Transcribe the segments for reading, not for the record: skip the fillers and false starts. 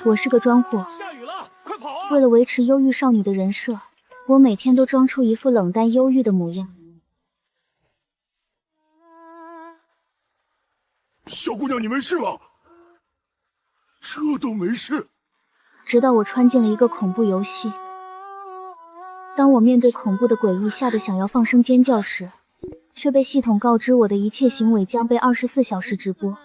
我是个装货，下雨了，快跑啊！为了维持忧郁少女的人设，我每天都装出一副冷淡忧郁的模样。小姑娘，你没事吧？这都没事。直到我穿进了一个恐怖游戏，当我面对恐怖的诡异，吓得想要放声尖叫时，却被系统告知我的一切行为将被24小时直播。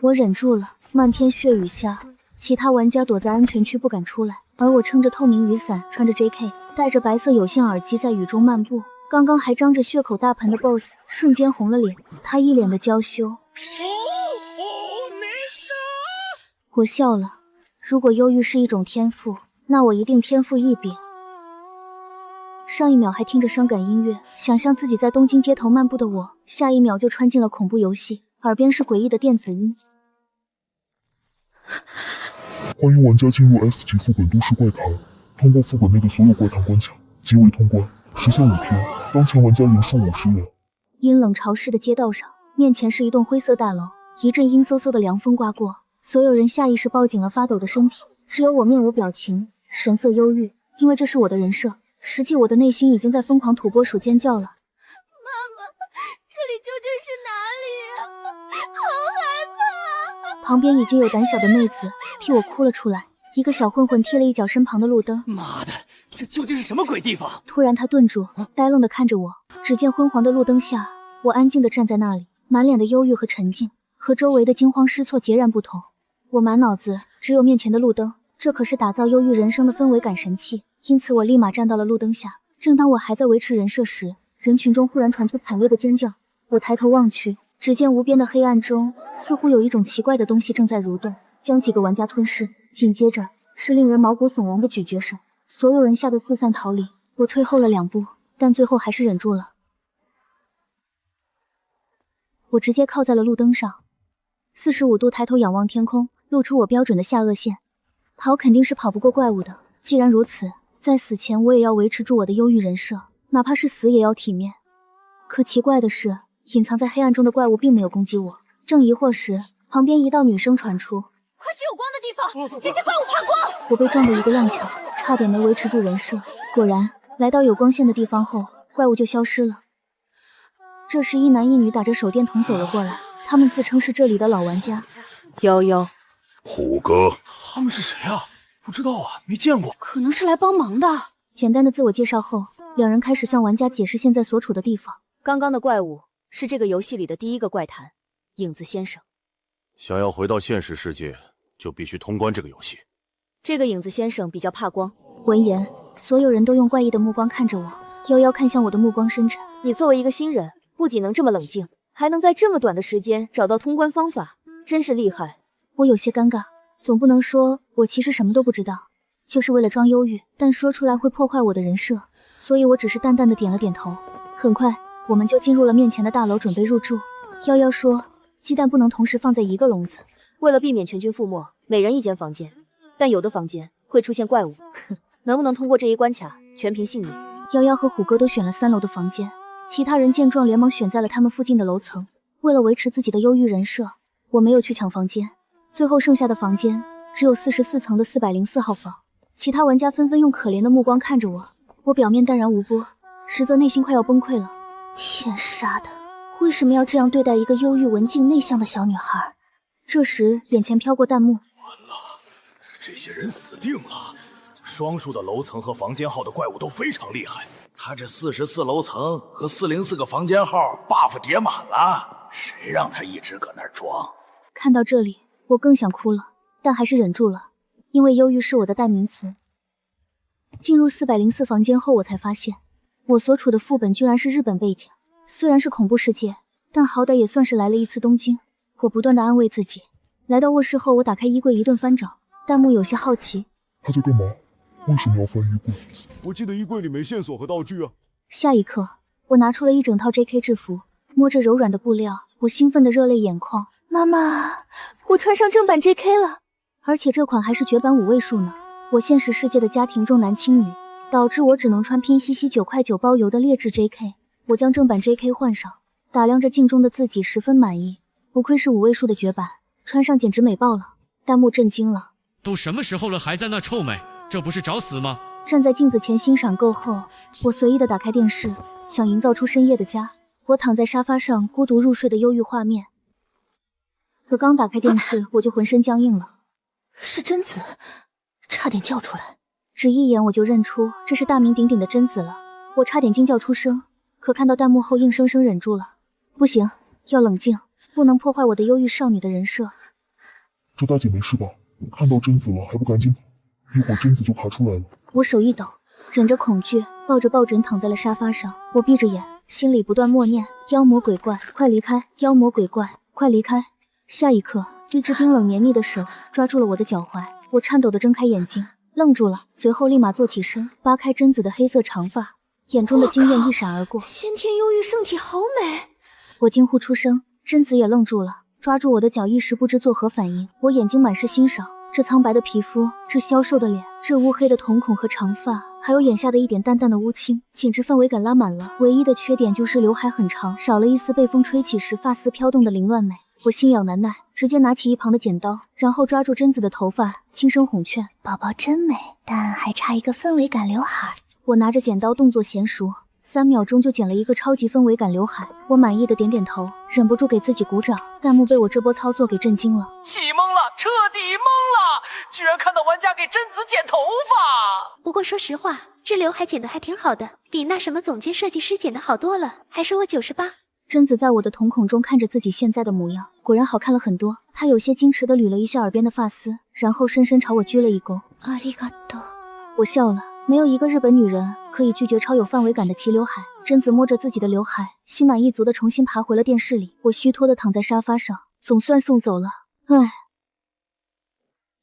我忍住了，漫天血雨下，其他玩家躲在安全区不敢出来，而我撑着透明雨伞，穿着 JK， 戴着白色有线耳机在雨中漫步。刚刚还张着血口大盆的 BOSS 瞬间红了脸，他一脸的娇羞。我笑了，如果忧郁是一种天赋，那我一定天赋异禀。上一秒还听着伤感音乐，想象自己在东京街头漫步的我，下一秒就穿进了恐怖游戏，耳边是诡异的电子音。欢迎玩家进入 S 级副本都市怪谈，通过副本内的所有怪谈关卡即为通关，时限5天，当前玩家人数50人。阴冷潮湿的街道上，面前是一栋灰色大楼，一阵阴飕飕的凉风刮过，所有人下意识抱紧了发抖的身体，只有我面无表情，神色忧郁，因为这是我的人设，实际我的内心已经在疯狂土拨鼠尖叫了。妈妈，这里究竟是哪里啊？好害怕！旁边已经有胆小的妹子替我哭了出来，一个小混混踢了一脚身旁的路灯。妈的，这究竟是什么鬼地方？突然他顿住，呆愣地看着我，只见昏黄的路灯下，我安静地站在那里，满脸的忧郁和沉静，和周围的惊慌失措截然不同。我满脑子只有面前的路灯，这可是打造忧郁人生的氛围感神器，因此我立马站到了路灯下。正当我还在维持人设时，人群中忽然传出惨烈的尖叫。我抬头望去，只见无边的黑暗中，似乎有一种奇怪的东西正在蠕动，将几个玩家吞噬。紧接着是令人毛骨悚然的咀嚼声，所有人吓得四散逃离。我退后了2步，但最后还是忍住了。我直接靠在了路灯上，45度抬头仰望天空，露出我标准的下颚线。跑肯定是跑不过怪物的，既然如此，在死前我也要维持住我的忧郁人设，哪怕是死也要体面。可奇怪的是，隐藏在黑暗中的怪物并没有攻击我。正疑惑时，旁边一道女声传出：快去有光的地方，这些怪物怕光！我被撞得一个踉跄，差点没维持住人设。果然，来到有光线的地方后，怪物就消失了。这时一男一女打着手电筒走了过来，他们自称是这里的老玩家。悠悠，虎哥，他们是谁啊？不知道啊，没见过。可能是来帮忙的。简单的自我介绍后，两人开始向玩家解释现在所处的地方。刚刚的怪物是这个游戏里的第一个怪谈，影子先生。想要回到现实世界，就必须通关这个游戏。这个影子先生比较怕光。闻言，所有人都用怪异的目光看着我。悠悠看向我的目光深沉。你作为一个新人，不仅能这么冷静，还能在这么短的时间找到通关方法，真是厉害。我有些尴尬，总不能说我其实什么都不知道，就是为了装忧郁，但说出来会破坏我的人设，所以我只是淡淡的点了点头。很快，我们就进入了面前的大楼，准备入住。夭夭说，鸡蛋不能同时放在一个笼子，为了避免全军覆没，每人一间房间，但有的房间会出现怪物，能不能通过这一关卡，全凭幸运。夭夭和虎哥都选了3楼的房间，其他人见状连忙选在了他们附近的楼层。为了维持自己的忧郁人设，我没有去抢房间。最后剩下的房间只有44层的404号房，其他玩家纷纷用可怜的目光看着我。我表面淡然无波，实则内心快要崩溃了。天杀的，为什么要这样对待一个忧郁文静内向的小女孩？这时眼前飘过弹幕，完了，这些人死定了。双数的楼层和房间号的怪物都非常厉害，他这44楼层和404个房间号 buff 叠满了，谁让他一直搁那儿装？看到这里我更想哭了，但还是忍住了，因为忧郁是我的代名词。进入404房间后，我才发现我所处的副本居然是日本背景。虽然是恐怖世界，但好歹也算是来了一次东京。我不断地安慰自己。来到卧室后，我打开衣柜一顿翻找，弹幕有些好奇，他在干嘛？为什么要翻衣柜？我记得衣柜里没线索和道具啊。下一刻，我拿出了一整套 JK 制服，摸着柔软的布料，我兴奋得热泪盈眶。妈妈，我穿上正版 JK 了，而且这款还是绝版5位数呢。我现实世界的家庭重男轻女，导致我只能穿拼夕夕9块9包邮的劣质 JK。我将正版 JK 换上，打量着镜中的自己，十分满意。不愧是5位数的绝版，穿上简直美爆了。弹幕震惊了，都什么时候了，还在那臭美，这不是找死吗？站在镜子前欣赏够后，我随意的打开电视，想营造出深夜的家。我躺在沙发上孤独入睡的忧郁画面。可刚打开电视，我就浑身僵硬了。是贞子，差点叫出来。只一眼我就认出这是大名鼎鼎的贞子了，我差点惊叫出声，可看到弹幕后硬生生忍住了。不行，要冷静，不能破坏我的忧郁少女的人设。这大姐没事吧？看到贞子了还不赶紧跑，一会儿贞子就爬出来了。我手一抖，忍着恐惧，抱着抱枕躺在了沙发上。我闭着眼，心里不断默念：妖魔鬼怪，快离开！妖魔鬼怪，快离开！下一刻，一只冰冷黏腻的手抓住了我的脚踝，我颤抖地睁开眼睛，愣住了，随后立马坐起身，扒开贞子的黑色长发，眼中的惊艳一闪而过。先天忧郁圣体好美！我惊呼出声，贞子也愣住了，抓住我的脚，一时不知作何反应。我眼睛满是欣赏，这苍白的皮肤，这消瘦的脸，这乌黑的瞳孔和长发，还有眼下的一点淡淡的乌青，简直氛围感拉满了。唯一的缺点就是刘海很长，少了一丝被风吹起时发丝飘动的凌乱美。我心痒难耐，直接拿起一旁的剪刀，然后抓住贞子的头发，轻声哄劝：宝宝真美，但还差一个氛围感刘海。我拿着剪刀动作娴熟，3秒钟就剪了一个超级氛围感刘海。我满意的点点头，忍不住给自己鼓掌。弹幕被我这波操作给震惊了，气懵了，彻底懵了，居然看到玩家给贞子剪头发。不过说实话，这刘海剪得还挺好的，比那什么总监设计师剪得好多了，还是我98。贞子在我的瞳孔中看着自己现在的模样，果然好看了很多。她有些矜持地捋了一下耳边的发丝，然后深深朝我鞠了一躬。ありがとう。我笑了，没有一个日本女人可以拒绝超有范围感的齐刘海。贞子摸着自己的刘海，心满意足地重新爬回了电视里。我虚脱地躺在沙发上，总算送走了。唉。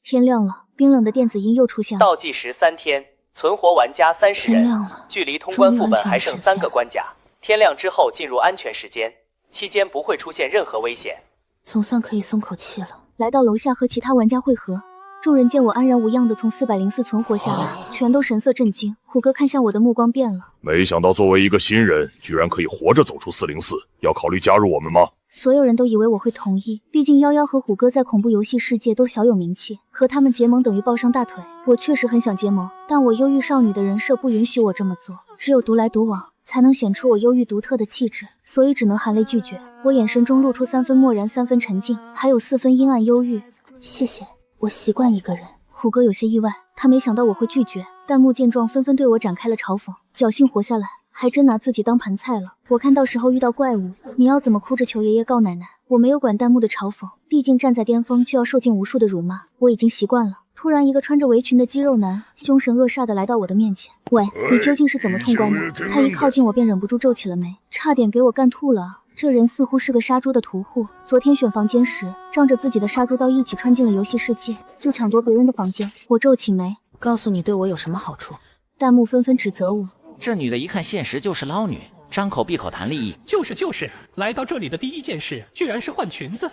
天亮了，冰冷的电子音又出现了。倒计时3天，存活玩家30人，距离通关副本还剩3个关卡。天亮之后进入安全时间，期间不会出现任何危险。总算可以松口气了。来到楼下和其他玩家会合，众人见我安然无恙的从404存活下来，全都神色震惊。虎哥看向我的目光变了，没想到作为一个新人，居然可以活着走出404，要考虑加入我们吗？所有人都以为我会同意，毕竟夭夭和虎哥在恐怖游戏世界都小有名气，和他们结盟等于抱上大腿。我确实很想结盟，但我忧郁少女的人设不允许我这么做，只有独来独往才能显出我忧郁独特的气质，所以只能含泪拒绝。我眼神中露出3分漠然，3分沉静，还有4分阴暗忧郁。谢谢，我习惯一个人。虎哥有些意外，他没想到我会拒绝。弹幕见状纷纷对我展开了嘲讽，侥幸活下来，还真拿自己当盘菜了。我看到时候遇到怪物，你要怎么哭着求爷爷告奶奶？我没有管弹幕的嘲讽，毕竟站在巅峰就要受尽无数的辱骂，我已经习惯了。突然，一个穿着围裙的肌肉男凶神恶煞的来到我的面前。喂，你究竟是怎么通关的？他一靠近我便忍不住皱起了眉，差点给我干吐了。这人似乎是个杀猪的屠户，昨天选房间时仗着自己的杀猪刀一起穿进了游戏世界，就抢夺别人的房间。我皱起眉，告诉你对我有什么好处？弹幕纷纷指责我，这女的一看现实就是捞女，张口闭口谈利益。就是，来到这里的第一件事居然是换裙子。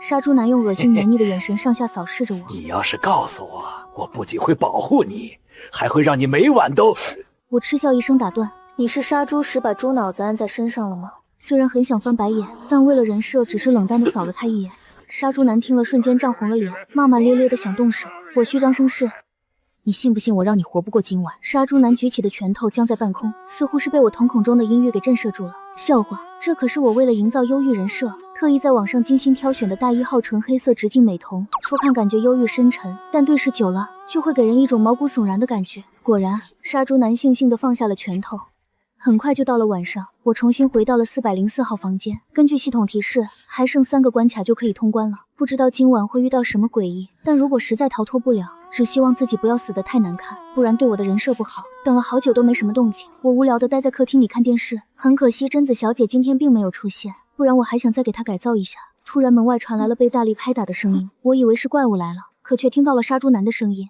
杀猪男用恶心黏腻的眼神上下扫视着我。你要是告诉我，我不仅会保护你，还会让你每晚都……我嗤笑一声打断。你是杀猪时把猪脑子安在身上了吗？虽然很想翻白眼，但为了人设，只是冷淡地扫了他一眼。杀猪男听了瞬间涨红了脸，骂骂咧咧的想动手。我虚张声势，你信不信我让你活不过今晚？杀猪男举起的拳头僵在半空，似乎是被我瞳孔中的音乐给震慑住了。笑话，这可是我为了营造忧郁人设，特意在网上精心挑选的大1号纯黑色直径美瞳，初看感觉忧郁深沉，但对视久了就会给人一种毛骨悚然的感觉。果然，杀猪男悻悻地放下了拳头。很快就到了晚上，我重新回到了404号房间。根据系统提示，还剩3个关卡就可以通关了。不知道今晚会遇到什么诡异，但如果实在逃脱不了，只希望自己不要死得太难看，不然对我的人设不好。等了好久都没什么动静，我无聊地待在客厅里看电视。很可惜贞子小姐今天并没有出现，不然我还想再给她改造一下。突然门外传来了被大力拍打的声音，我以为是怪物来了，可却听到了杀猪男的声音。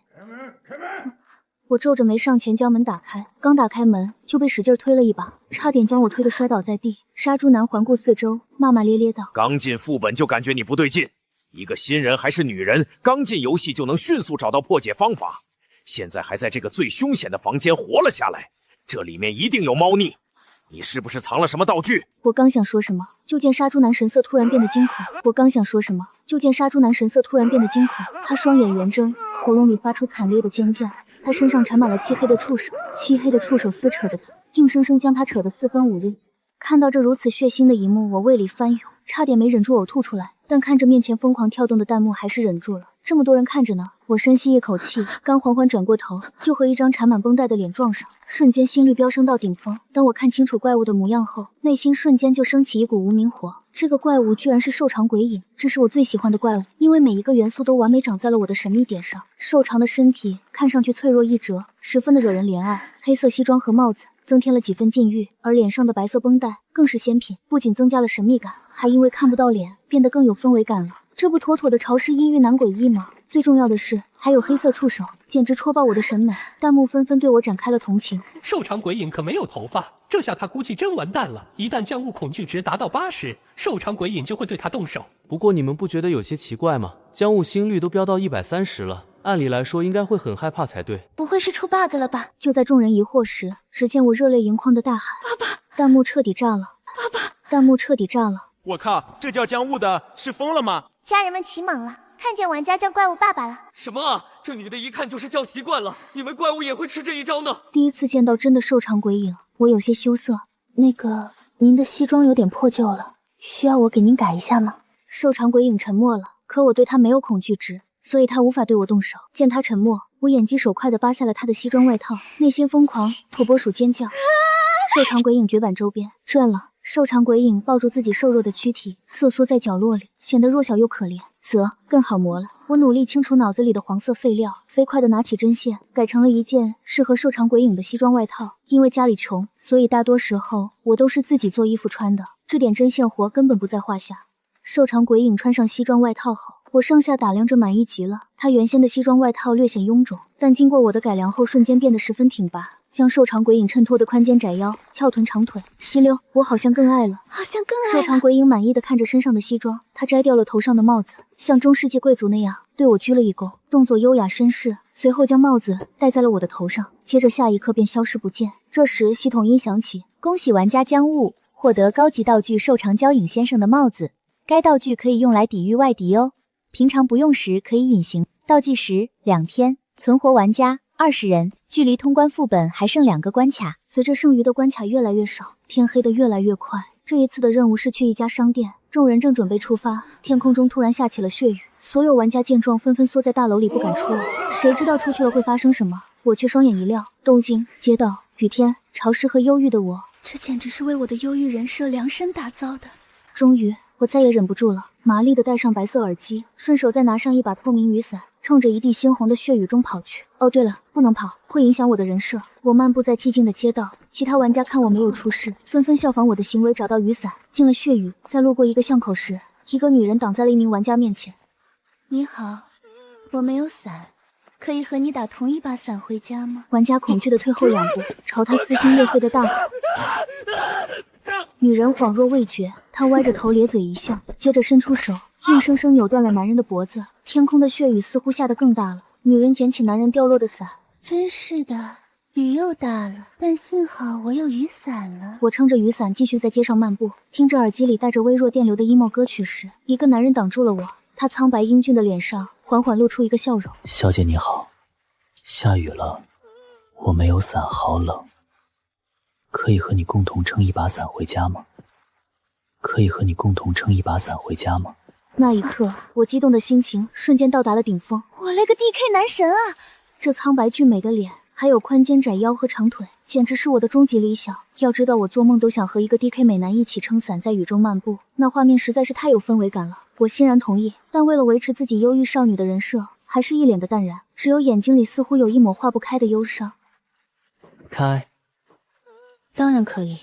我皱着眉上前将门打开，刚打开门就被使劲推了一把，差点将我推得摔倒在地。杀猪男环顾四周，骂骂咧咧道：刚进副本就感觉你不对劲，一个新人还是女人，刚进游戏就能迅速找到破解方法，现在还在这个最凶险的房间活了下来，这里面一定有猫腻。你是不是藏了什么道具？我刚想说什么，就见杀猪男神色突然变得惊恐。他双眼圆睁，喉咙里发出惨烈的尖叫。他身上缠满了漆黑的触手，漆黑的触手撕扯着他，硬生生将他扯得四分五裂。看到这如此血腥的一幕，我胃里翻涌，差点没忍住呕吐出来。但看着面前疯狂跳动的弹幕，还是忍住了。这么多人看着呢，我深吸一口气，刚缓缓转过头，就和一张缠满绷带的脸撞上，瞬间心率飙升到顶峰。当我看清楚怪物的模样后，内心瞬间就升起一股无名火。这个怪物居然是瘦长鬼影，这是我最喜欢的怪物，因为每一个元素都完美长在了我的神秘点上。瘦长的身体看上去脆弱易折，十分的惹人怜爱。黑色西装和帽子增添了几分禁欲，而脸上的白色绷带更是仙品，不仅增加了神秘感，还因为看不到脸变得更有氛围感了。这不妥妥的潮湿阴郁男诡异吗？最重要的是还有黑色触手，简直戳爆我的审美。弹幕纷纷对我展开了同情。瘦长鬼影可没有头发，这下他估计真完蛋了。一旦将物恐惧值达到80，瘦长鬼影就会对他动手。不过你们不觉得有些奇怪吗？将物心率都飙到130了，按理来说应该会很害怕才对。不会是出 bug 了吧？就在众人疑惑时，只见我热泪盈眶的大喊：“爸爸！”弹幕彻底炸了，弹幕彻底炸了。我靠，这叫将物的是疯了吗？家人们起猛了，看见玩家叫怪物爸爸了。什么啊？这女的一看就是叫习惯了，你们怪物也会吃这一招呢？第一次见到真的瘦长鬼影，我有些羞涩。那个，您的西装有点破旧了，需要我给您改一下吗？瘦长鬼影沉默了，可我对他没有恐惧值，所以他无法对我动手。见他沉默，我眼疾手快地扒下了他的西装外套，内心疯狂，土拨鼠尖叫。瘦长鬼影绝版周边赚了。瘦长鬼影抱住自己瘦弱的躯体，瑟缩在角落里，显得弱小又可怜。更好磨了。我努力清除脑子里的黄色废料，飞快地拿起针线，改成了一件适合瘦长鬼影的西装外套。因为家里穷，所以大多时候我都是自己做衣服穿的，这点针线活根本不在话下。瘦长鬼影穿上西装外套后，我上下打量着满意极了。他原先的西装外套略显臃肿，但经过我的改良后，瞬间变得十分挺拔，将瘦长鬼影衬托的宽肩窄腰、翘臀长腿。吸溜，我好像更爱了。瘦长鬼影满意的看着身上的西装，他摘掉了头上的帽子，像中世纪贵族那样对我鞠了一躬，动作优雅绅士，随后将帽子戴在了我的头上，接着下一刻便消失不见。这时系统音响起，恭喜玩家将物获得高级道具瘦长胶影先生的帽子，该道具可以用来抵御外敌哦，平常不用时可以隐形，倒计时2天，存活玩家20人，距离通关副本还剩2个关卡。随着剩余的关卡越来越少，天黑得越来越快。这一次的任务是去一家商店，众人正准备出发，天空中突然下起了血雨，所有玩家见状纷纷缩在大楼里不敢出来。谁知道出去了会发生什么？我却双眼一亮，东京街道、雨天、潮湿和忧郁的我，这简直是为我的忧郁人设量身打造的。终于，我再也忍不住了，麻利地戴上白色耳机，顺手再拿上一把透明雨伞，冲着一地猩红的血雨中跑去。哦对了，不能跑，会影响我的人设。我漫步在寂静的街道，其他玩家看我没有出事，纷纷效仿我的行为，找到雨伞，进了血雨。在路过一个巷口时，一个女人挡在了一名玩家面前。你好，我没有伞，可以和你打同一把伞回家吗？玩家恐惧地退后2步，朝他撕心裂肺的大喊。女人恍若未觉，她歪着头咧嘴一笑，接着伸出手，硬生生扭断了男人的脖子。天空的血雨似乎下得更大了，女人捡起男人掉落的伞。真是的，雨又大了，但幸好我有雨伞了。我撑着雨伞继续在街上漫步，听着耳机里带着微弱电流的 emo 歌曲时，一个男人挡住了我。他苍白英俊的脸上缓缓露出一个笑容。小姐你好，下雨了，我没有伞，好冷。可以和你共同撑一把伞回家吗？可以和你共同撑一把伞回家吗？那一刻，我激动的心情瞬间到达了顶峰。我勒个 DK 男神啊！这苍白俊美的脸，还有宽肩窄腰和长腿，简直是我的终极理想。要知道，我做梦都想和一个 DK 美男一起撑伞在雨中漫步，那画面实在是太有氛围感了。我欣然同意，但为了维持自己忧郁少女的人设，还是一脸的淡然，只有眼睛里似乎有一抹化不开的忧伤。开。当然可以，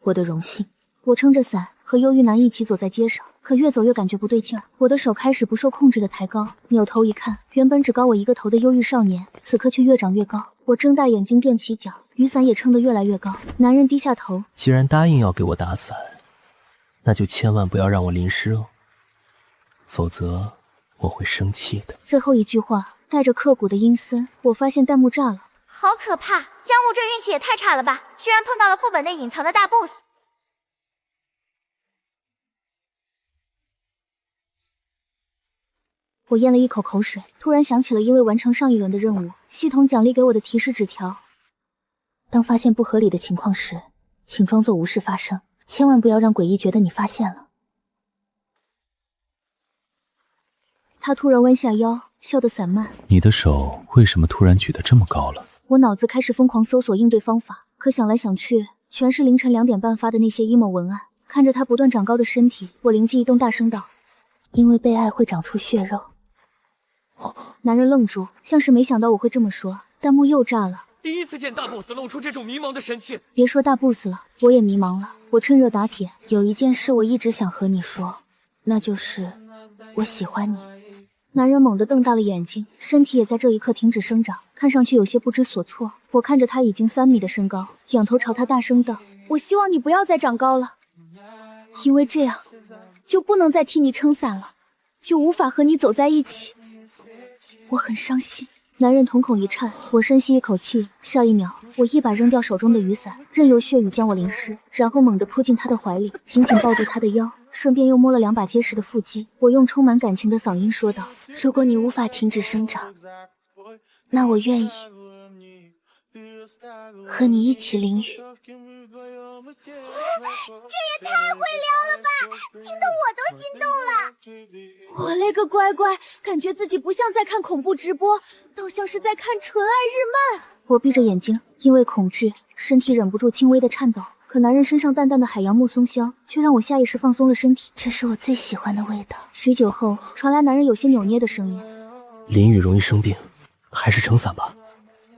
我的荣幸。我撑着伞和忧郁男一起走在街上，可越走越感觉不对劲儿，我的手开始不受控制的抬高，扭头一看，原本只高我一个头的忧郁少年，此刻却越长越高。我睁大眼睛踮起脚，雨伞也撑得越来越高。男人低下头，既然答应要给我打伞，那就千万不要让我淋湿哦，否则我会生气的。最后一句话带着刻骨的阴森，我发现弹幕炸了。好可怕！江雾这运气也太差了吧，居然碰到了副本内隐藏的大 boss。我咽了一口口水，突然想起了因为完成上一轮的任务，系统奖励给我的提示纸条。当发现不合理的情况时，请装作无事发生，千万不要让诡异觉得你发现了。他突然弯下腰，笑得散漫。你的手为什么突然举得这么高了？我脑子开始疯狂搜索应对方法，可想来想去，全是凌晨2点半发的那些 emo 文案。看着他不断长高的身体，我灵机一动，大声道：“因为被爱会长出血肉。”男人愣住，像是没想到我会这么说，弹幕又炸了。第一次见大 boss 露出这种迷茫的神情。别说大 boss 了，我也迷茫了。我趁热打铁，有一件事我一直想和你说，那就是我喜欢你。男人猛地瞪大了眼睛，身体也在这一刻停止生长，看上去有些不知所措。我看着他已经3米的身高，仰头朝他大声道：“我希望你不要再长高了，因为这样就不能再替你撑伞了，就无法和你走在一起。我很伤心。”男人瞳孔一颤，我深吸一口气，下一秒，我一把扔掉手中的雨伞，任由血雨将我淋湿，然后猛地扑进他的怀里，紧紧抱住他的腰，顺便又摸了2把结实的腹肌。我用充满感情的嗓音说道：“如果你无法停止生长，那我愿意和你一起淋雨。”这也太会聊了吧，听得我都心动了。我勒个乖乖，感觉自己不像在看恐怖直播，倒像是在看纯爱日漫。我闭着眼睛，因为恐惧，身体忍不住轻微的颤抖。可男人身上淡淡的海洋木松香，却让我下意识放松了身体。这是我最喜欢的味道。许久后，传来男人有些扭捏的声音：“淋雨容易生病，还是撑伞吧。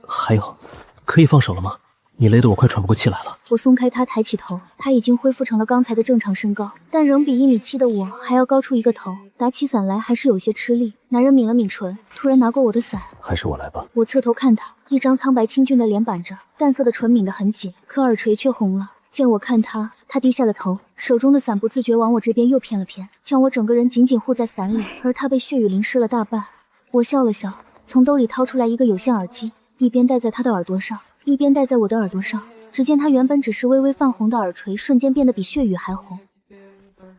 还有，可以放手了吗？你勒得我快喘不过气来了。”我松开他，抬起头，他已经恢复成了刚才的正常身高，但仍比1.7米的我还要高出一个头，打起伞来还是有些吃力。男人抿了抿唇，突然拿过我的伞：“还是我来吧。”我侧头看他，一张苍白清俊的脸板着，淡色的唇抿得很紧，可耳垂却红了。见我看他，他低下了头，手中的伞不自觉往我这边又偏了偏，将我整个人紧紧护在伞里，而他被血雨淋湿了大半。我笑了笑，从兜里掏出来一个有线耳机，一边戴在他的耳朵上，一边戴在我的耳朵上。只见他原本只是微微泛红的耳垂，瞬间变得比血雨还红。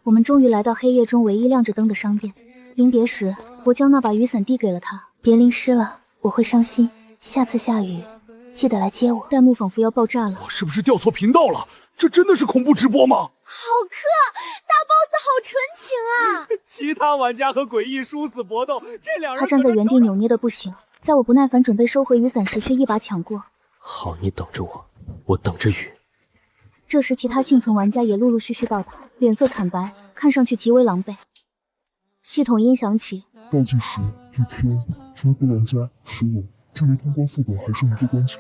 我们终于来到黑夜中唯一亮着灯的商店。临别时，我将那把雨伞递给了他：“别淋湿了，我会伤心。下次下雨记得来接我。”弹幕仿佛要爆炸了。我是不是调错频道了？这真的是恐怖直播吗？好磕，大 boss 好纯情啊！其他玩家和诡异殊死搏斗，这两人他站在原地扭捏的不行，在我不耐烦准备收回雨伞时，却一把抢过。好，你等着我，我等着雨。这时，其他幸存玩家也陆陆续续到达，脸色惨白，看上去极为狼狈。系统音响起，倒计时1天，全部玩家15，距离通关副本还剩1个关卡。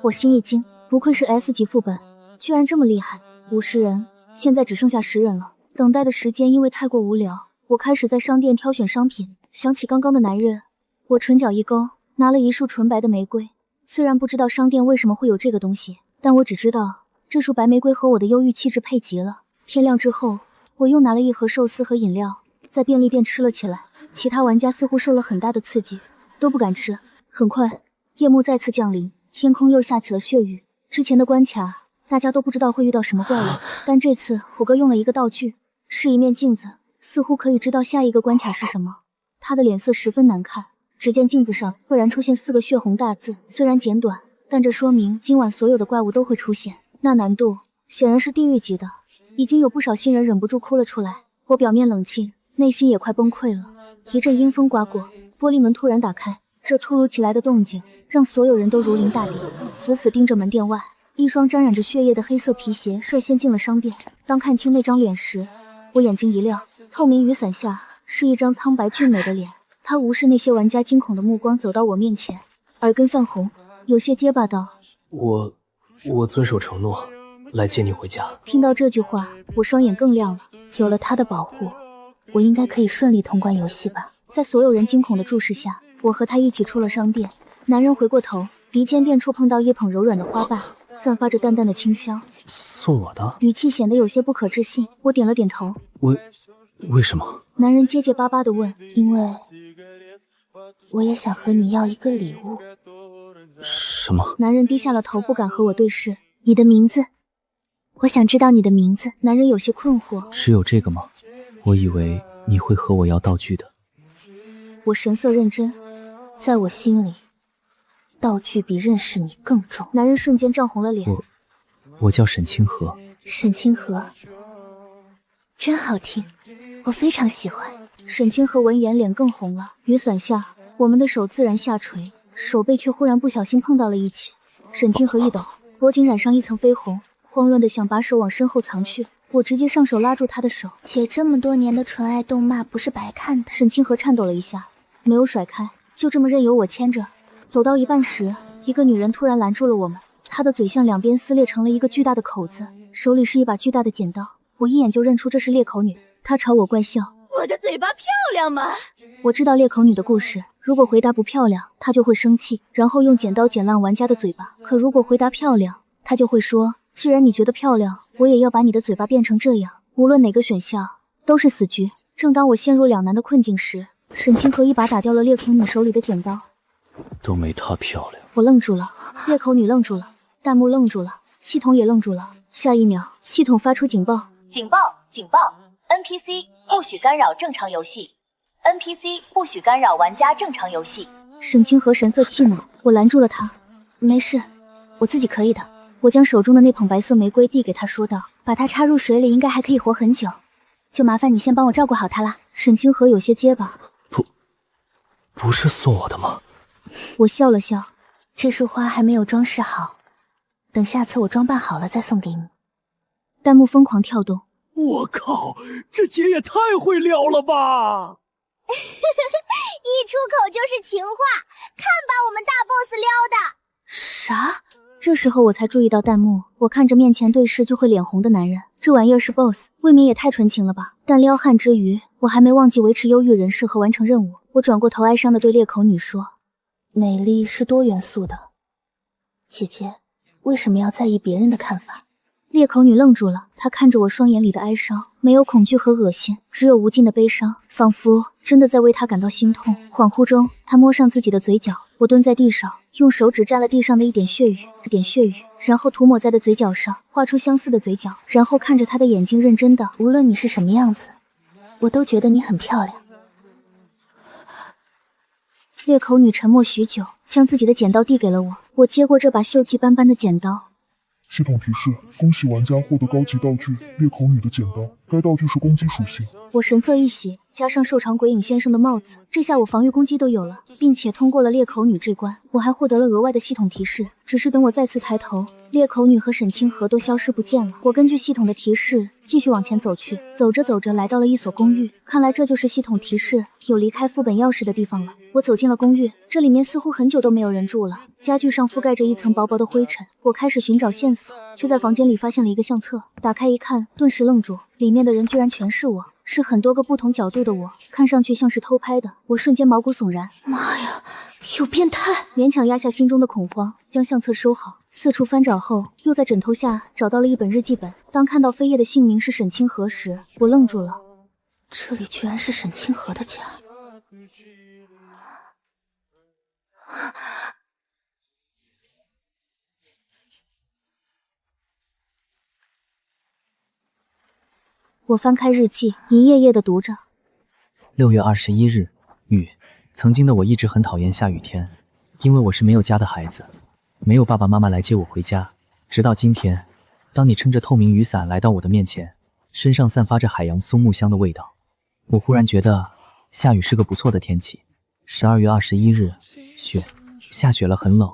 我心一惊，不愧是 S 级副本，居然这么厉害。50人，现在只剩下10人了。等待的时间因为太过无聊，我开始在商店挑选商品。想起刚刚的男人，我唇角一勾，拿了一束纯白的玫瑰。虽然不知道商店为什么会有这个东西，但我只知道这束白玫瑰和我的忧郁气质配极了。天亮之后，我又拿了一盒寿司和饮料，在便利店吃了起来。其他玩家似乎受了很大的刺激，都不敢吃。很快，夜幕再次降临，天空又下起了血雨。之前的关卡，大家都不知道会遇到什么怪物，但这次虎哥用了一个道具，是一面镜子，似乎可以知道下一个关卡是什么。他的脸色十分难看，只见镜子上突然出现4个血红大字，虽然简短，但这说明今晚所有的怪物都会出现。那难度显然是地狱级的，已经有不少新人忍不住哭了出来。我表面冷静，内心也快崩溃了。一阵阴风刮过，玻璃门突然打开，这突如其来的动静让所有人都如临大敌，死死盯着门店外。一双沾染着血液的黑色皮鞋率先进了商店。当看清那张脸时，我眼睛一亮，透明雨伞下是一张苍白俊美的脸。他无视那些玩家惊恐的目光，走到我面前，耳根泛红，有些结巴道：“我遵守承诺，来接你回家。”听到这句话，我双眼更亮了。有了他的保护，我应该可以顺利通关游戏吧。在所有人惊恐的注视下，我和他一起出了商店。男人回过头，鼻尖便触碰到一捧柔软的花瓣，散发着淡淡的清香。送我的？语气显得有些不可置信。我点了点头。为什么？男人结结巴巴地问。因为我也想和你要一个礼物。什什么？男人低下了头，不敢和我对视。你的名字？我想知道你的名字。男人有些困惑。只有这个吗？我以为你会和我要道具的。我神色认真。在我心里，道具比认识你更重。男人瞬间涨红了脸。我叫沈清河。沈清河，真好听，我非常喜欢。沈清河闻言脸更红了。雨伞下，我们的手自然下垂，手背却忽然不小心碰到了一起。沈清河一抖，脖颈染上一层绯红，慌乱的想把手往身后藏去。我直接上手拉住他的手。姐这么多年的纯爱动骂不是白看的。沈清河颤抖了一下，没有甩开，就这么任由我牵着。走到一半时，一个女人突然拦住了我们，她的嘴向两边撕裂成了一个巨大的口子，手里是一把巨大的剪刀。我一眼就认出这是裂口女，她朝我怪笑。我的嘴巴漂亮吗？我知道裂口女的故事，如果回答不漂亮，她就会生气，然后用剪刀剪烂玩家的嘴巴。可如果回答漂亮，她就会说，既然你觉得漂亮，我也要把你的嘴巴变成这样。无论哪个选项都是死局。正当我陷入两难的困境时，沈清河一把打掉了裂口女手里的剪刀。都没她漂亮。我愣住了，裂口女愣住了，弹幕愣住了，系统也愣住了。下一秒，系统发出警报！警报！警报 ！NPC 不许干扰正常游戏 ！NPC 不许干扰玩家正常游戏。沈清河神色气恼，我拦住了他。没事，我自己可以的。我将手中的那捧白色玫瑰递给他，说道：“把它插入水里，应该还可以活很久。就麻烦你先帮我照顾好它啦。”沈清河有些结巴：“不是送我的吗？”我笑了笑：“这束花还没有装饰好，等下次我装扮好了再送给你。”弹幕疯狂跳动。我靠，这姐也太会撩了吧！一出口就是情话，看把我们大 boss 撩的。啥？这时候我才注意到弹幕，我看着面前对视就会脸红的男人，这玩意儿是 boss， 未免也太纯情了吧。但撩汉之余，我还没忘记维持忧郁人设和完成任务。我转过头哀伤地对裂口女说：“美丽是多元素的，姐姐为什么要在意别人的看法？”裂口女愣住了，她看着我双眼里的哀伤，没有恐惧和恶心，只有无尽的悲伤，仿佛真的在为她感到心痛。恍惚中，她摸上自己的嘴角，我蹲在地上，用手指沾了地上的一点血雨，然后涂抹在的嘴角上，画出相似的嘴角，然后看着她的眼睛，认真的：“无论你是什么样子，我都觉得你很漂亮。”裂口女沉默许久，将自己的剪刀递给了我。我接过这把锈迹斑斑的剪刀。系统提示：恭喜玩家获得高级道具裂口女的剪刀，该道具是攻击属性。我神色一喜，加上瘦长鬼影先生的帽子，这下我防御攻击都有了，并且通过了裂口女这关。我还获得了额外的系统提示，只是等我再次抬头，裂口女和沈清河都消失不见了。我根据系统的提示继续往前走去，走着走着来到了一所公寓，看来这就是系统提示有离开副本钥匙的地方了。我走进了公寓，这里面似乎很久都没有人住了，家具上覆盖着一层薄薄的灰尘。我开始寻找线索，却在房间里发现了一个相册，打开一看，顿时愣住，里面的人居然全是我，是很多个不同角度的我，看上去像是偷拍的。我瞬间毛骨悚然，妈呀，有变态！勉强压下心中的恐慌，将相册收好，四处翻找后，又在枕头下找到了一本日记本。当看到扉页的姓名是沈清河时，我愣住了。这里居然是沈清河的家。我翻开日记，一页页的读着。6月21日，雨。曾经的我一直很讨厌下雨天，因为我是没有家的孩子，没有爸爸妈妈来接我回家。直到今天，当你撑着透明雨伞来到我的面前，身上散发着海洋松木香的味道，我忽然觉得下雨是个不错的天气。12月21日，下雪了，很冷，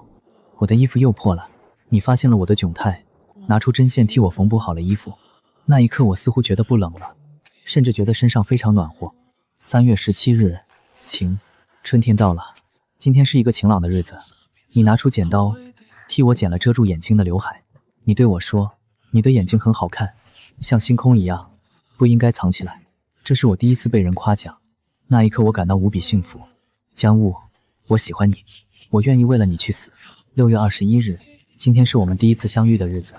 我的衣服又破了。你发现了我的窘态，拿出针线替我缝补好了衣服。那一刻我似乎觉得不冷了，甚至觉得身上非常暖和。3月17日，晴。春天到了，今天是一个晴朗的日子。你拿出剪刀，替我剪了遮住眼睛的刘海。你对我说，你的眼睛很好看，像星空一样，不应该藏起来。这是我第一次被人夸奖，那一刻我感到无比幸福。江雾，我喜欢你，我愿意为了你去死。6月21日，今天是我们第一次相遇的日子。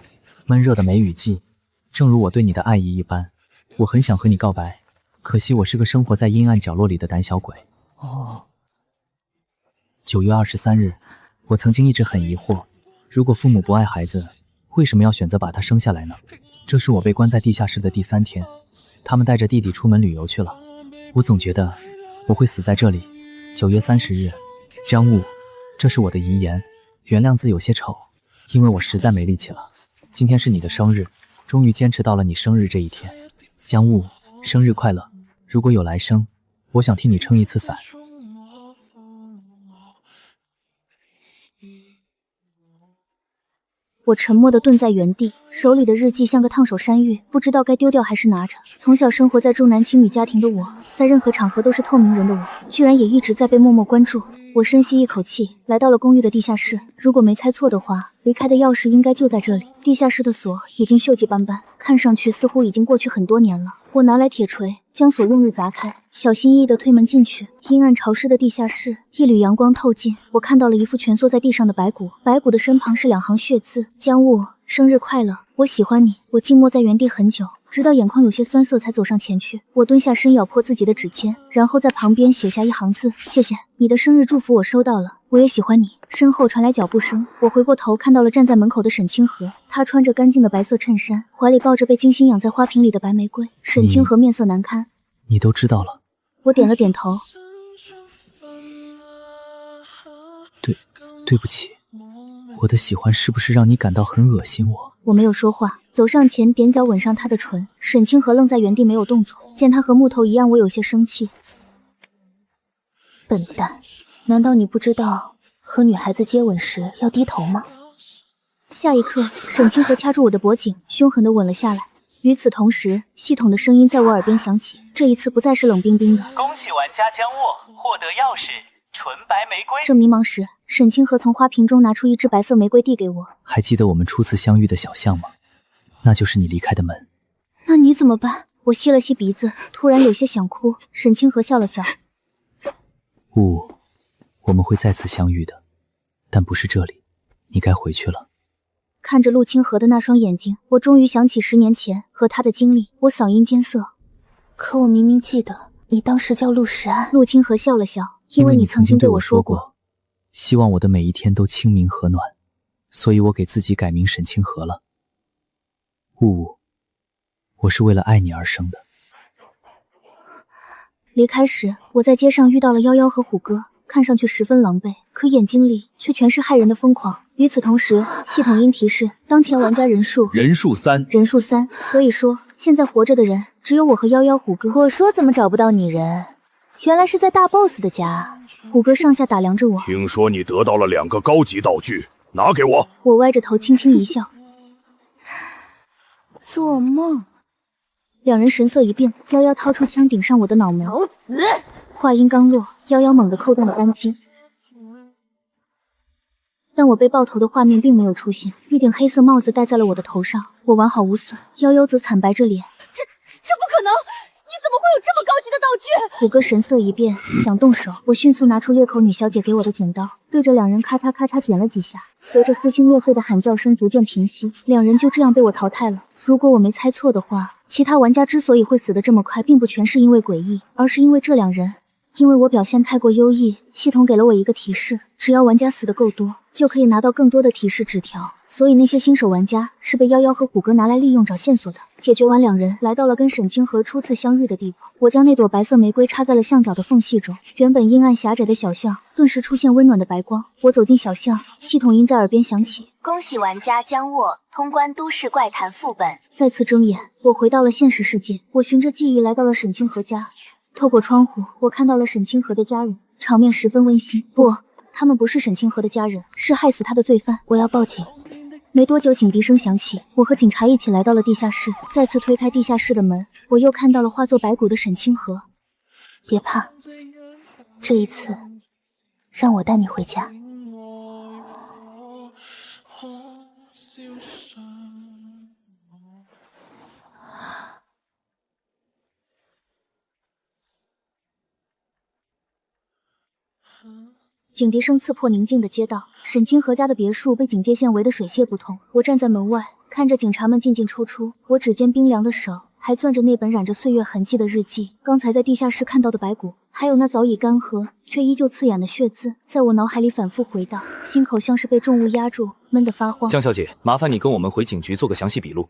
闷热的梅雨季，正如我对你的爱意一般，我很想和你告白，可惜我是个生活在阴暗角落里的胆小鬼。9月23日，我曾经一直很疑惑，如果父母不爱孩子，为什么要选择把他生下来呢？这是我被关在地下室的第3天，他们带着弟弟出门旅游去了。我总觉得我会死在这里。9月30日，江雾，这是我的遗言。原谅字有些丑，因为我实在没力气了。今天是你的生日，终于坚持到了你生日这一天。江雾，生日快乐！如果有来生，我想替你撑一次伞。我沉默地顿在原地，手里的日记像个烫手山芋，不知道该丢掉还是拿着。从小生活在重男轻女家庭的我，在任何场合都是透明人的我，居然也一直在被默默关注。我深吸一口气，来到了公寓的地下室。如果没猜错的话，离开的钥匙应该就在这里。地下室的锁已经锈迹斑斑，看上去似乎已经过去很多年了。我拿来铁锤，将锁用力砸开，小心翼翼地推门进去。阴暗潮湿的地下室，一缕阳光透进，我看到了一副蜷缩在地上的白骨，白骨的身旁是2行血字：江雾，生日快乐，我喜欢你。我静默在原地很久，直到眼眶有些酸涩才走上前去。我蹲下身咬破自己的指尖，然后在旁边写下1行字：谢谢你的生日祝福，我收到了，我也喜欢你。身后传来脚步声，我回过头看到了站在门口的沈清河，他穿着干净的白色衬衫，怀里抱着被精心养在花瓶里的白玫瑰。沈清河面色难堪。你都知道了？我点了点头。对不起，我的喜欢是不是让你感到很恶心？我没有说话，走上前踮脚吻上他的唇。沈清河愣在原地没有动作，见他和木头一样，我有些生气。笨蛋，难道你不知道和女孩子接吻时要低头吗？下一刻，沈清河掐住我的脖颈，凶狠地吻了下来。与此同时，系统的声音在我耳边响起，这一次不再是冷冰冰的。恭喜玩家江沃获得钥匙纯白玫瑰。正迷茫时，沈清河从花瓶中拿出一支白色玫瑰递给我。还记得我们初次相遇的小巷吗？那就是你离开的门。那你怎么办？我吸了吸鼻子，突然有些想哭。沈清河笑了笑。雾，我们会再次相遇的，但不是这里，你该回去了。看着陆清河的那双眼睛，我终于想起10年前和他的经历，我嗓音艰涩。可我明明记得你当时叫陆时安。陆清河笑了笑，因为你曾经对我说过，希望我的每一天都清明和暖，所以我给自己改名沈清河了。雾，我是为了爱你而生的。离开时，我在街上遇到了夭夭和虎哥，看上去十分狼狈，可眼睛里却全是骇人的疯狂。与此同时，系统音提示当前玩家人数3，所以说现在活着的人只有我和夭夭、虎哥。我说怎么找不到你人，原来是在大 boss 的家。虎哥上下打量着我，听说你得到了2个高级道具，拿给我。我歪着头轻轻一笑，做梦。2人神色一变，夭夭掏出枪顶上我的脑门。话音刚落，夭夭猛地扣动了扳机，但我被爆头的画面并没有出现，一顶黑色帽子戴在了我的头上，我完好无损。夭夭则惨白着脸，这不可能！你怎么会有这么高级的道具？虎哥神色一变，想动手，我迅速拿出裂口女小姐给我的剪刀，对着2人咔嚓咔嚓剪了几下。随着撕心裂肺的喊叫声逐渐平息，2人就这样被我淘汰了。如果我没猜错的话，其他玩家之所以会死得这么快，并不全是因为诡异，而是因为这2人。因为我表现太过优异，系统给了我一个提示，只要玩家死得够多，就可以拿到更多的提示纸条。所以那些新手玩家是被夭夭和虎哥拿来利用找线索的。解决完2人，来到了跟沈清河初次相遇的地方。我将那朵白色玫瑰插在了巷角的缝隙中，原本阴暗狭窄的小巷顿时出现温暖的白光。我走进小巷，系统音在耳边响起：恭喜玩家江沃通关都市怪谈副本。再次睁眼，我回到了现实世界。我循着记忆来到了沈清河家。透过窗户，我看到了沈清河的家人，场面十分温馨。不，他们不是沈清河的家人，是害死他的罪犯。我要报警。没多久，警笛声响起，我和警察一起来到了地下室。再次推开地下室的门，我又看到了化作白骨的沈清河。别怕，这一次，让我带你回家。警笛声刺破宁静的街道，沈清河家的别墅被警戒线围得水泄不通。我站在门外，看着警察们进进出出，我指尖冰凉的手还攥着那本染着岁月痕迹的日记。刚才在地下室看到的白骨，还有那早已干涸却依旧刺眼的血渍，在我脑海里反复回荡，心口像是被重物压住，闷得发慌。江小姐，麻烦你跟我们回警局做个详细笔录。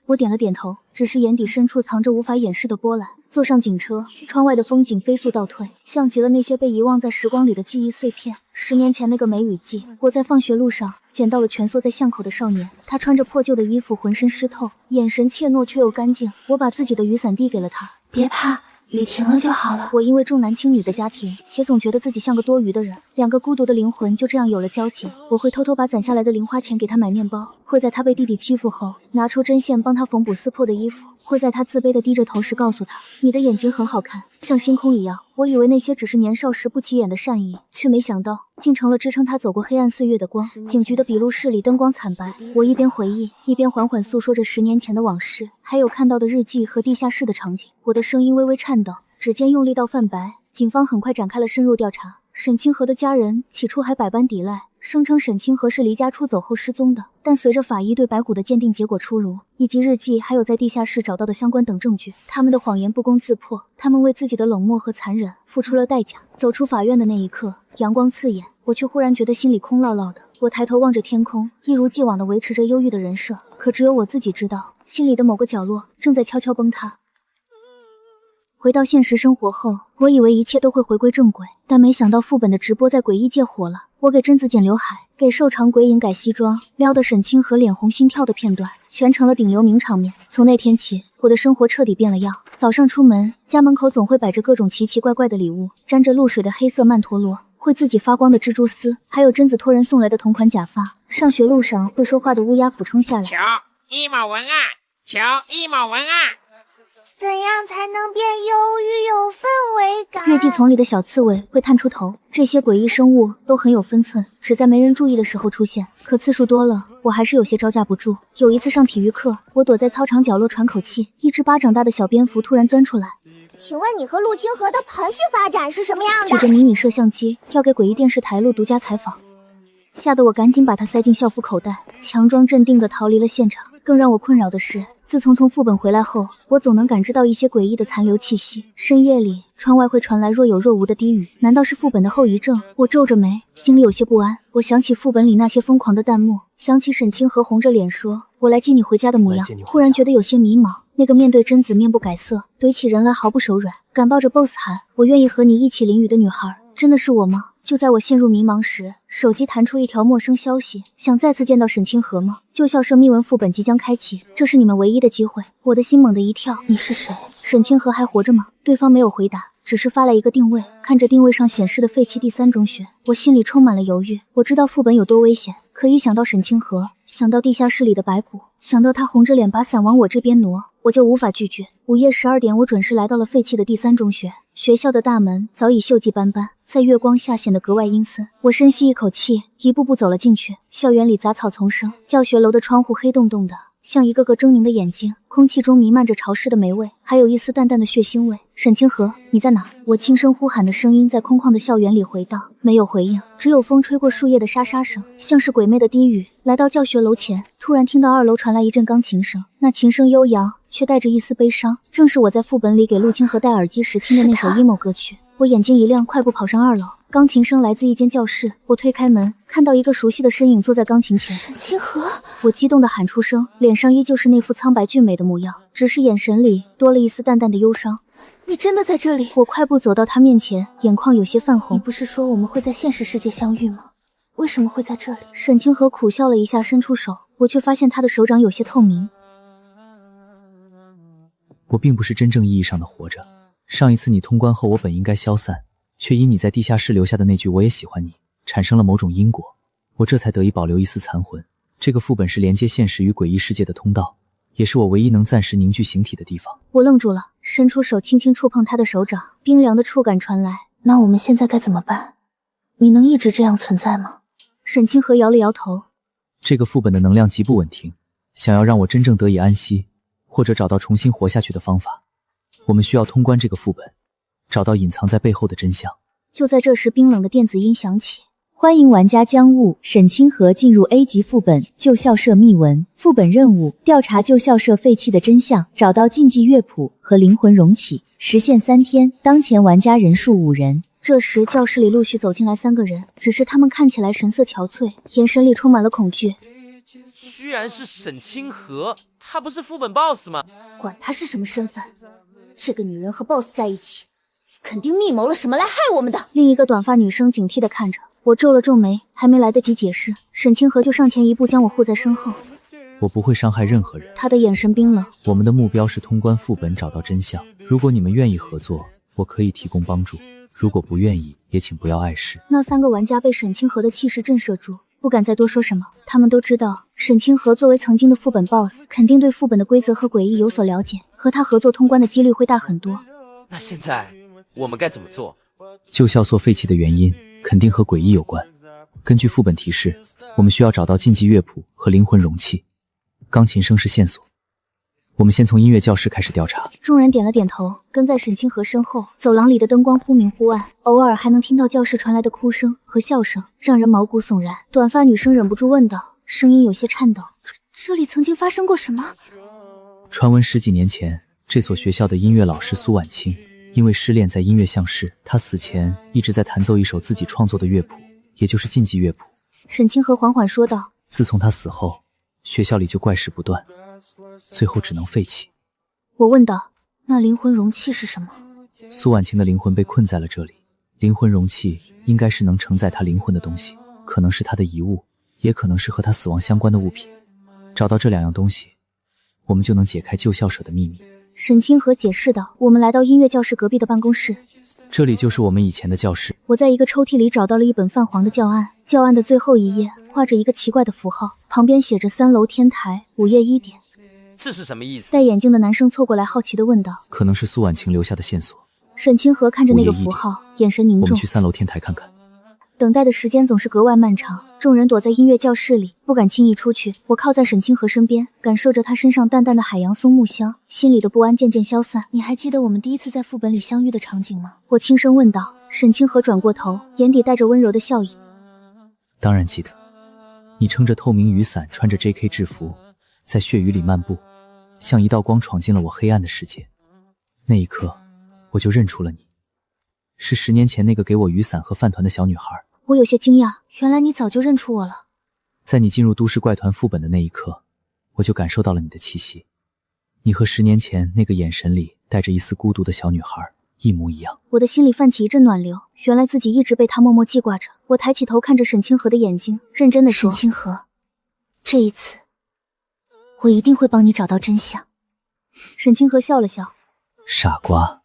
我点了点头，只是眼底深处藏着无法掩饰的波澜。坐上警车，窗外的风景飞速倒退，像极了那些被遗忘在时光里的记忆碎片。10年前那个梅雨季，我在放学路上捡到了蜷缩在巷口的少年，他穿着破旧的衣服，浑身湿透，眼神怯懦却又干净。我把自己的雨伞递给了他，别怕，雨停了就好了。我因为重男轻女的家庭，也总觉得自己像个多余的人。2个孤独的灵魂就这样有了交集。我会偷偷把攒下来的零花钱给他买面包，会在他被弟弟欺负后拿出针线帮他缝补撕破的衣服，会在他自卑的低着头时告诉他，你的眼睛很好看，像星空一样。我以为那些只是年少时不起眼的善意，却没想到竟成了支撑他走过黑暗岁月的光。警局的笔录室里灯光惨白，我一边回忆，一边缓缓诉说着10年前的往事，还有看到的日记和地下室的场景。我的声音微微颤抖，指尖用力到泛白。警方很快展开了深入调查。沈清河的家人起初还百般抵赖，声称沈清河是离家出走后失踪的，但随着法医对白骨的鉴定结果出炉，以及日记还有在地下室找到的相关等证据，他们的谎言不攻自破，他们为自己的冷漠和残忍付出了代价。走出法院的那一刻，阳光刺眼，我却忽然觉得心里空落落的。我抬头望着天空，一如既往地维持着忧郁的人设，可只有我自己知道，心里的某个角落正在悄悄崩塌。回到现实生活后，我以为一切都会回归正轨，但没想到副本的直播在诡异界火了。我给贞子剪刘海，给瘦长鬼影改西装，撩得沈清河脸红心跳的片段，全成了顶流名场面。从那天起，我的生活彻底变了样。早上出门，家门口总会摆着各种奇奇怪怪的礼物，沾着露水的黑色曼陀罗，会自己发光的蜘蛛丝，还有贞子托人送来的同款假发。上学路上会说话的乌鸦俯冲下来，求一毛文案，求一毛文案。怎样才能变忧郁有氛围感？月季丛里的小刺猬会探出头，这些诡异生物都很有分寸，只在没人注意的时候出现，可次数多了，我还是有些招架不住。有一次上体育课，我躲在操场角落喘口气，一只巴掌大的小蝙蝠突然钻出来。请问你和陆清河的排序发展是什么样的？举着迷你摄像机要给诡异电视台录独家采访，吓得我赶紧把它塞进校服口袋，强装镇定地逃离了现场。更让我困扰的是，自从副本回来后，我总能感知到一些诡异的残留气息。深夜里，窗外会传来若有若无的低语，难道是副本的后遗症？我皱着眉，心里有些不安。我想起副本里那些疯狂的弹幕，想起沈清河红着脸说“我来接你回家”的模样，忽然觉得有些迷茫。那个面对贞子面不改色，怼起人来毫不手软，敢抱着 BOSS 喊“我愿意和你一起淋雨”的女孩，真的是我吗？就在我陷入迷茫时，手机弹出一条陌生消息，想再次见到沈清河吗？旧校舍密文副本即将开启，这是你们唯一的机会。我的心猛地一跳，你是谁？沈清河还活着吗？对方没有回答，只是发来一个定位。看着定位上显示的废弃第3中学，我心里充满了犹豫。我知道副本有多危险，可一想到沈清河，想到地下室里的白骨，想到他红着脸把伞往我这边挪，我就无法拒绝。午夜12点，我准时来到了废弃的第3中学。学校的大门早已锈迹斑斑，在月光下显得格外阴森。我深吸一口气，一步步走了进去。校园里杂草丛生，教学楼的窗户黑洞洞的，像一个个狰狞的眼睛。空气中弥漫着潮湿的霉味，还有一丝淡淡的血腥味。沈清河，你在哪？我轻声呼喊的声音在空旷的校园里回荡，没有回应，只有风吹过树叶的沙沙声，像是鬼魅的低语。来到教学楼前，突然听到2楼传来一阵钢琴声，那琴声悠扬，却带着一丝悲伤，正是我在副本里给陆清河戴耳机时听的那首 emo 歌曲。我眼睛一亮，快步跑上2楼。钢琴声来自一间教室，我推开门，看到一个熟悉的身影坐在钢琴前。沈清河！我激动地喊出声，脸上依旧是那副苍白俊美的模样，只是眼神里多了一丝淡淡的忧伤。你真的在这里？我快步走到他面前，眼眶有些泛红。你不是说我们会在现实世界相遇吗？为什么会在这里？沈清河苦笑了一下，伸出手，我却发现他的手掌有些透明。我并不是真正意义上的活着。上一次你通关后，我本应该消散，却因你在地下室留下的那句我也喜欢你，产生了某种因果，我这才得以保留一丝残魂。这个副本是连接现实与诡异世界的通道，也是我唯一能暂时凝聚形体的地方。我愣住了，伸出手轻轻触碰他的手掌，冰凉的触感传来。那我们现在该怎么办？你能一直这样存在吗？沈清河摇了摇头。这个副本的能量极不稳定，想要让我真正得以安息，或者找到重新活下去的方法，我们需要通关这个副本，找到隐藏在背后的真相。就在这时，冰冷的电子音响起，欢迎玩家江雾、沈清河进入 A 级副本旧校舍秘闻。副本任务：调查旧校舍废弃的真相，找到禁忌乐谱和灵魂容器。时限3天。当前玩家人数5人。这时教室里陆续走进来3个人，只是他们看起来神色憔悴，眼神里充满了恐惧。居然是沈清河，他不是副本 BOSS 吗？管他是什么身份，这个女人和 BOSS 在一起，肯定密谋了什么来害我们的。另一个短发女生警惕地看着我，皱了皱眉，还没来得及解释，沈清河就上前一步将我护在身后。我不会伤害任何人。他的眼神冰冷。我们的目标是通关副本，找到真相。如果你们愿意合作，我可以提供帮助；如果不愿意，也请不要碍事。那3个玩家被沈清河的气势震慑住，不敢再多说什么。他们都知道，沈清河作为曾经的副本 BOSS， 肯定对副本的规则和诡异有所了解，和他合作通关的几率会大很多。那现在我们该怎么做？旧校所废弃的原因肯定和诡异有关。根据副本提示，我们需要找到禁忌乐谱和灵魂容器。钢琴声是线索，我们先从音乐教室开始调查。众人点了点头，跟在沈清河身后。走廊里的灯光忽明忽暗，偶尔还能听到教室传来的哭声和笑声，让人毛骨悚然。短发女生忍不住问道，声音有些颤抖：这里曾经发生过什么？传闻10几年前，这所学校的音乐老师苏婉清因为失恋在音乐相逝，她死前一直在弹奏一首自己创作的乐谱，也就是禁忌乐谱。沈清河缓缓说道。自从她死后，学校里就怪事不断，最后只能废弃。我问道，那灵魂容器是什么？苏婉清的灵魂被困在了这里，灵魂容器应该是能承载她灵魂的东西，可能是她的遗物，也可能是和她死亡相关的物品。找到这2样东西，我们就能解开旧校舍的秘密。沈清河解释道。我们来到音乐教室隔壁的办公室，这里就是我们以前的教室。我在一个抽屉里找到了一本泛黄的教案，教案的最后一页画着一个奇怪的符号，旁边写着3楼天台午夜1点。这是什么意思？戴眼镜的男生凑过来好奇地问道。可能是苏婉清留下的线索。沈清河看着那个符号，眼神凝重。我们去3楼天台看看。等待的时间总是格外漫长，众人躲在音乐教室里，不敢轻易出去。我靠在沈清河身边，感受着他身上淡淡的海洋松木香，心里的不安渐渐消散。你还记得我们第一次在副本里相遇的场景吗？我轻声问道。沈清河转过头，眼底带着温柔的笑意。当然记得，你撑着透明雨伞，穿着 JK 制服，在血雨里漫步，像一道光闯进了我黑暗的世界。那一刻，我就认出了你，是10年前那个给我雨伞和饭团的小女孩。我有些惊讶，原来你早就认出我了。在你进入都市怪团副本的那一刻，我就感受到了你的气息。你和10年前那个眼神里带着一丝孤独的小女孩一模一样。我的心里泛起一阵暖流，原来自己一直被他默默记挂着。我抬起头看着沈清河的眼睛，认真地说：沈清河，这一次我一定会帮你找到真相。沈清河笑了笑。傻瓜，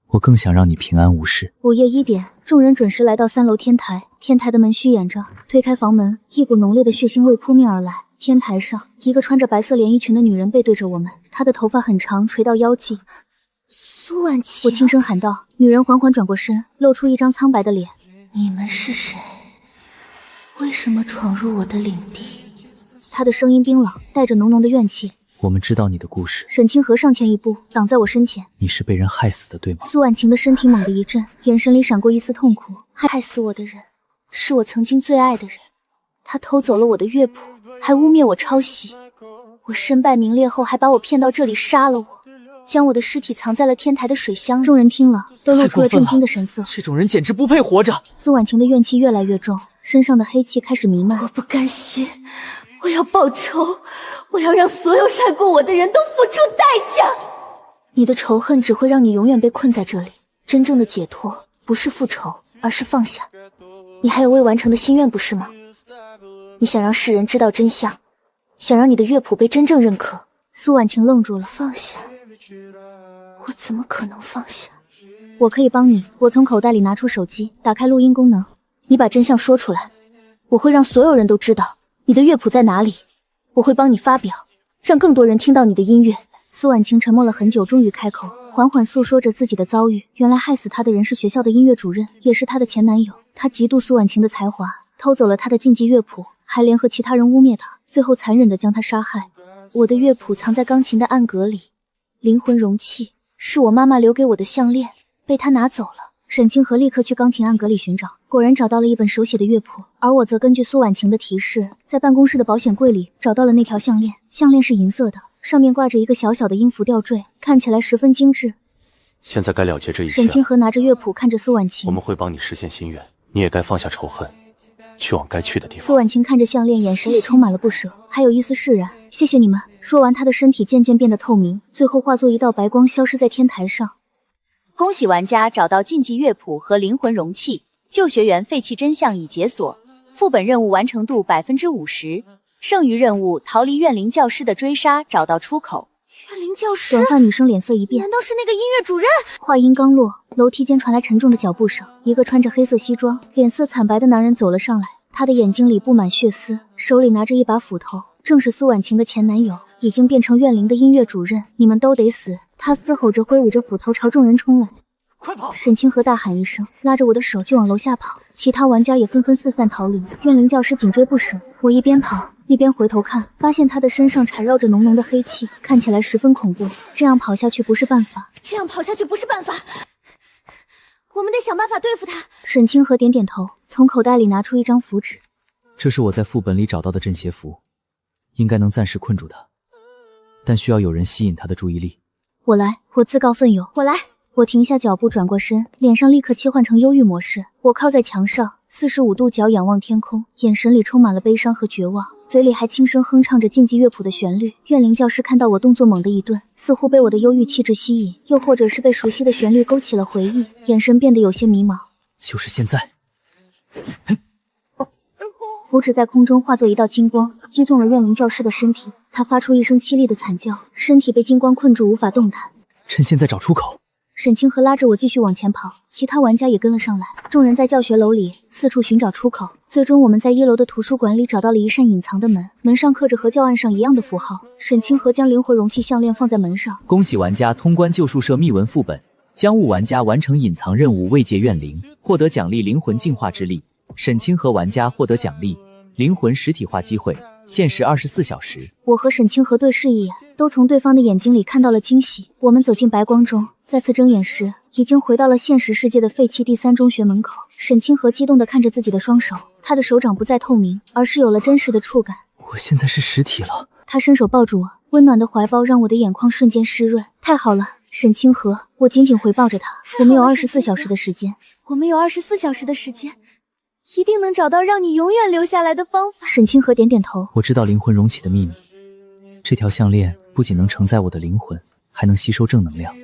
我更想让你平安无事。午夜1点，众人准时来到3楼天台。天台的门虚掩着，推开房门，一股浓烈的血腥味扑面而来。天台上，一个穿着白色连衣裙的女人背对着我们，她的头发很长，垂到腰际。苏婉清，我轻声喊道。女人缓缓转过身，露出一张苍白的脸。你们是谁？为什么闯入我的领地？她的声音冰冷，带着浓浓的怨气。我们知道你的故事。沈清河上前一步，挡在我身前。你是被人害死的，对吗？苏婉晴的身体猛地一震，眼神里闪过一丝痛苦。害死我的人，是我曾经最爱的人。他偷走了我的乐谱，还污蔑我抄袭。我身败名裂后，还把我骗到这里杀了我，将我的尸体藏在了天台的水箱。众人听了，都露出了震惊的神色。这种人简直不配活着。苏婉晴的怨气越来越重，身上的黑气开始弥漫。我不甘心，我要报仇，我要让所有杀过我的人都付出代价。你的仇恨只会让你永远被困在这里，真正的解脱不是复仇，而是放下。你还有未完成的心愿，不是吗？你想让世人知道真相，想让你的乐谱被真正认可。苏婉晴愣住了。放下？我怎么可能放下？我可以帮你。我从口袋里拿出手机，打开录音功能。你把真相说出来，我会让所有人都知道你的乐谱在哪里。我会帮你发表，让更多人听到你的音乐。苏婉晴沉默了很久，终于开口，缓缓诉说着自己的遭遇。原来害死她的人是学校的音乐主任，也是她的前男友。他嫉妒苏婉晴的才华，偷走了她的禁忌乐谱，还联合其他人污蔑她，最后残忍地将她杀害。我的乐谱藏在钢琴的暗格里，灵魂容器是我妈妈留给我的项链，被她拿走了。沈清河立刻去钢琴暗格里寻找，果然找到了一本手写的乐谱，而我则根据苏婉晴的提示，在办公室的保险柜里找到了那条项链。项链是银色的，上面挂着一个小小的音符吊坠，看起来十分精致。现在该了结这一切。沈清河拿着乐谱看着苏婉晴，我们会帮你实现心愿，你也该放下仇恨，去往该去的地方。苏婉晴看着项链，眼神里充满了不舍，还有一丝释然。谢谢你们。说完，她的身体渐渐变得透明，最后化作一道白光，消失在天台上。恭喜玩家找到禁忌乐谱和灵魂容器，旧学员废弃真相已解锁，副本任务完成度50%，剩余任务逃离怨灵教师的追杀，找到出口。怨灵教师，短发女生脸色一变，难道是那个音乐主任？话音刚落，楼梯间传来沉重的脚步声，一个穿着黑色西装、脸色惨白的男人走了上来，他的眼睛里布满血丝，手里拿着一把斧头，正是苏婉晴的前男友，已经变成怨灵的音乐主任。你们都得死！他嘶吼着，挥舞着斧头朝众人冲来。快跑！沈清河大喊一声，拉着我的手就往楼下跑，其他玩家也纷纷四散逃离。怨灵教师紧追不舍，我一边跑一边回头看，发现他的身上缠绕着浓浓的黑气，看起来十分恐怖。这样跑下去不是办法，我们得想办法对付他。沈清河点点头，从口袋里拿出一张符纸。这是我在副本里找到的镇邪符，应该能暂时困住他，但需要有人吸引他的注意力。我来，我自告奋勇。我来。我停下脚步，转过身，脸上立刻切换成忧郁模式。我靠在墙上，45度角仰望天空，眼神里充满了悲伤和绝望，嘴里还轻声哼唱着禁忌乐谱的旋律。怨灵教师看到我动作猛地一顿，似乎被我的忧郁气质吸引，又或者是被熟悉的旋律勾起了回忆，眼神变得有些迷茫。就是现在！符纸在空中化作一道金光，击中了怨灵教师的身体，他发出一声凄厉的惨叫，身体被金光困住，无法动弹。趁现在找出口！沈清河拉着我继续往前跑，其他玩家也跟了上来。众人在教学楼里四处寻找出口，最终我们在1楼的图书馆里找到了一扇隐藏的门，门上刻着和教案上一样的符号。沈清河将灵魂容器项链放在门上。恭喜玩家通关救赎社秘文副本，将误玩家完成隐藏任务慰藉怨灵，获得奖励灵魂净化之力。沈清河玩家获得奖励灵魂实体化机会，限时24小时。我和沈清河对视一眼，都从对方的眼睛里看到了惊喜。我们走进白光中，再次睁眼时，已经回到了现实世界的废弃第3中学门口。沈清河激动地看着自己的双手，他的手掌不再透明，而是有了真实的触感。我现在是实体了。他伸手抱住我，温暖的怀抱让我的眼眶瞬间湿润。太好了，沈清河，我紧紧回抱着他。我们有24小时的时间，一定能找到让你永远留下来的方法。沈清河点点头。我知道灵魂容器的秘密，这条项链不仅能承载我的灵魂，还能吸收正能量。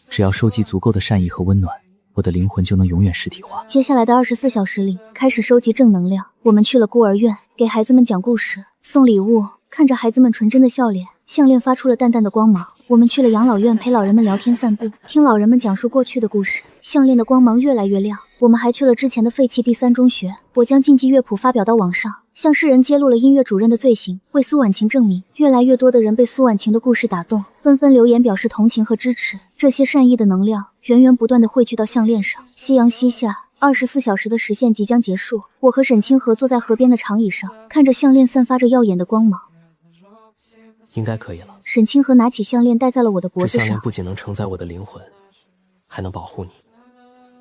只要收集足够的善意和温暖，我的灵魂就能永远实体化。接下来的24小时里，开始收集正能量。我们去了孤儿院，给孩子们讲故事，送礼物。看着孩子们纯真的笑脸，项链发出了淡淡的光芒。我们去了养老院，陪老人们聊天散步，听老人们讲述过去的故事。项链的光芒越来越亮。我们还去了之前的废弃第3中学，我将禁忌乐谱发表到网上，向世人揭露了音乐主任的罪行，为苏婉晴证明。越来越多的人被苏婉晴的故事打动，纷纷留言表示同情和支持。这些善意的能量源源不断地汇聚到项链上。夕阳西下，24小时的时限即将结束。我和沈清河坐在河边的长椅上，看着项链散发着耀眼的光芒。应该可以了。沈清河拿起项链戴在了我的脖子上。这项链不仅能承载我的灵魂，还能保护你，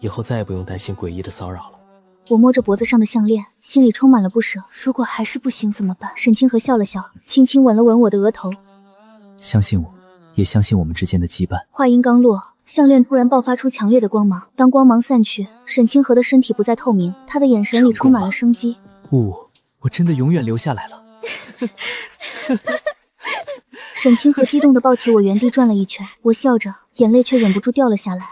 以后再也不用担心诡异的骚扰了。我摸着脖子上的项链，心里充满了不舍。如果还是不行怎么办？沈清河笑了笑，轻轻吻了吻我的额头。相信我，也相信我们之间的羁绊。话音刚落，项链突然爆发出强烈的光芒。当光芒散去，沈清河的身体不再透明，他的眼神里充满了生机。我真的永远留下来了。沈清河激动地抱起我，原地转了一圈。我笑着，眼泪却忍不住掉了下来。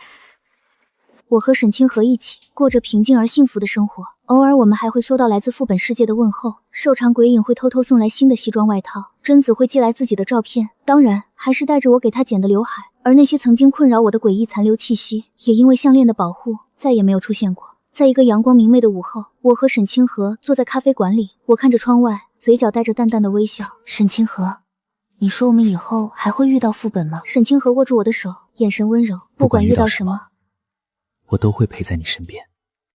我和沈清河一起过着平静而幸福的生活，偶尔我们还会收到来自副本世界的问候。瘦长鬼影会偷偷送来新的西装外套，贞子会寄来自己的照片，当然还是带着我给她剪的刘海。而那些曾经困扰我的诡异残留气息，也因为项链的保护，再也没有出现过。在一个阳光明媚的午后，我和沈清河坐在咖啡馆里，我看着窗外，嘴角带着淡淡的微笑。沈清河，你说我们以后还会遇到副本吗？沈清河握住我的手，眼神温柔。不管遇到什么，我都会陪在你身边。